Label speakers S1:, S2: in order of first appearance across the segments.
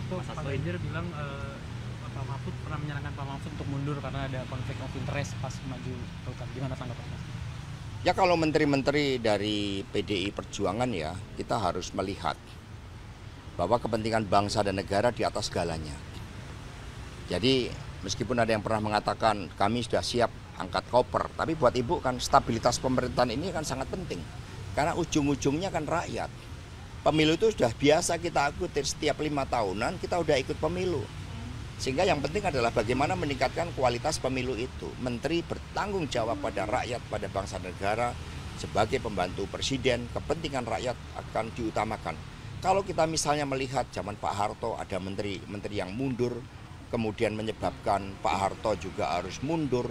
S1: Mas
S2: Pak
S1: Hasto
S2: Ganjar bilang Pak Mahfud pernah menyarankan Pak Mahfud untuk mundur karena ada konflik of interest pas maju Golkar. Gimana tanggapan Mas?
S3: Ya kalau menteri-menteri dari PDI Perjuangan ya kita harus melihat bahwa kepentingan bangsa dan negara di atas segalanya. Jadi meskipun ada yang pernah mengatakan kami sudah siap angkat koper, tapi buat ibu kan stabilitas pemerintahan ini kan sangat penting. Karena ujung-ujungnya kan rakyat. Pemilu itu sudah biasa kita ikuti setiap 5 tahunan kita udah ikut pemilu. Sehingga yang penting adalah bagaimana meningkatkan kualitas pemilu itu. Menteri bertanggung jawab pada rakyat, pada bangsa dan negara. Sebagai pembantu presiden, kepentingan rakyat akan diutamakan. Kalau kita misalnya melihat zaman Pak Harto ada menteri-menteri yang mundur, kemudian menyebabkan Pak Harto juga harus mundur,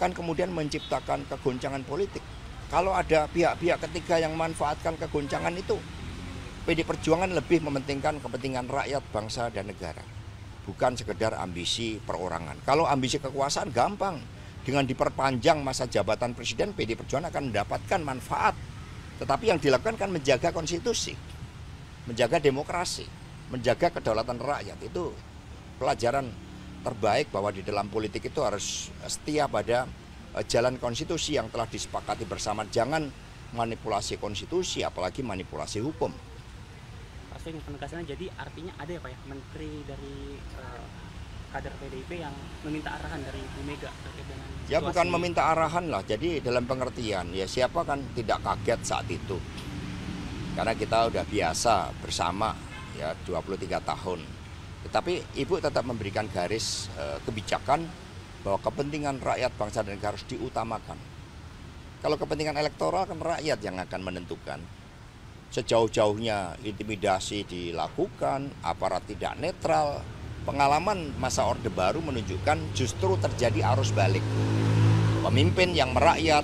S3: kan kemudian menciptakan kegoncangan politik. Kalau ada pihak-pihak ketiga yang memanfaatkan kegoncangan itu, PD Perjuangan lebih mementingkan kepentingan rakyat, bangsa, dan negara. Bukan sekedar ambisi perorangan. Kalau ambisi kekuasaan gampang. Dengan diperpanjang masa jabatan presiden, PD Perjuangan akan mendapatkan manfaat. Tetapi yang dilakukan kan menjaga konstitusi, menjaga demokrasi, menjaga kedaulatan rakyat. Itu pelajaran terbaik bahwa di dalam politik itu harus setia pada jalan konstitusi yang telah disepakati bersama. Jangan manipulasi konstitusi, apalagi manipulasi hukum.
S1: Pasti penegasannya jadi artinya ada ya Pak ya, menteri dari kader PDIP yang meminta arahan dari Bu Mega terkait dengan
S3: Ya
S1: situasi.
S3: bukan meminta arahan lah, jadi dalam pengertian ya siapa kan tidak kaget saat itu. Karena kita udah biasa bersama ya 23 tahun. Tetapi Ibu tetap memberikan garis kebijakan bahwa kepentingan rakyat, bangsa dan negara harus diutamakan. Kalau kepentingan elektoral kan rakyat yang akan menentukan. Sejauh-jauhnya intimidasi dilakukan, aparat tidak netral. Pengalaman masa Orde Baru menunjukkan justru terjadi arus balik. Pemimpin yang merakyat,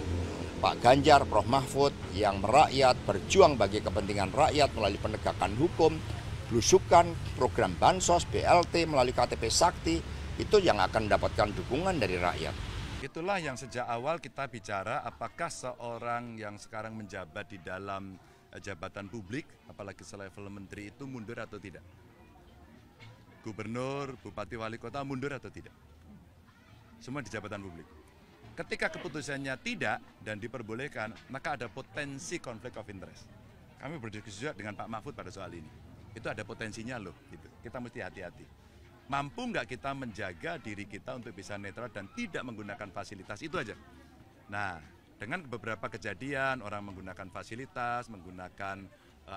S3: Pak Ganjar, Prof. Mahfud, yang merakyat, berjuang bagi kepentingan rakyat melalui penegakan hukum, belusukan, program Bansos, BLT, melalui KTP Sakti, itu yang akan mendapatkan dukungan dari rakyat.
S4: Itulah yang sejak awal kita bicara apakah seorang yang sekarang menjabat di dalam jabatan publik, apalagi selevel menteri itu mundur atau tidak. Gubernur, bupati, wali kota mundur atau tidak. Semua di jabatan publik. Ketika keputusannya tidak dan diperbolehkan, maka ada potensi konflik of interest. Kami berdiskusi juga dengan Pak Mahfud pada soal ini. Itu ada potensinya loh, gitu. Kita mesti hati-hati. Mampu nggak kita menjaga diri kita untuk bisa netral dan tidak menggunakan fasilitas, itu aja. Nah, dengan beberapa kejadian orang menggunakan fasilitas, menggunakan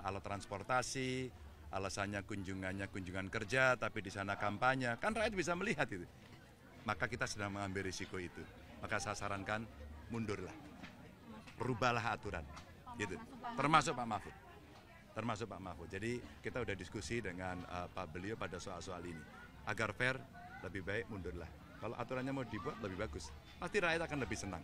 S4: alat transportasi, alasannya kunjungan kerja, tapi di sana kampanye, kan rakyat bisa melihat itu. Maka kita sedang mengambil risiko itu. Maka saya sarankan mundurlah, rubahlah aturan, gitu. Termasuk Pak Mahfud. Jadi kita udah diskusi dengan Pak beliau pada soal-soal ini. Agar fair, lebih baik mundurlah. Kalau aturannya mau dibuat lebih bagus, pasti rakyat akan lebih senang.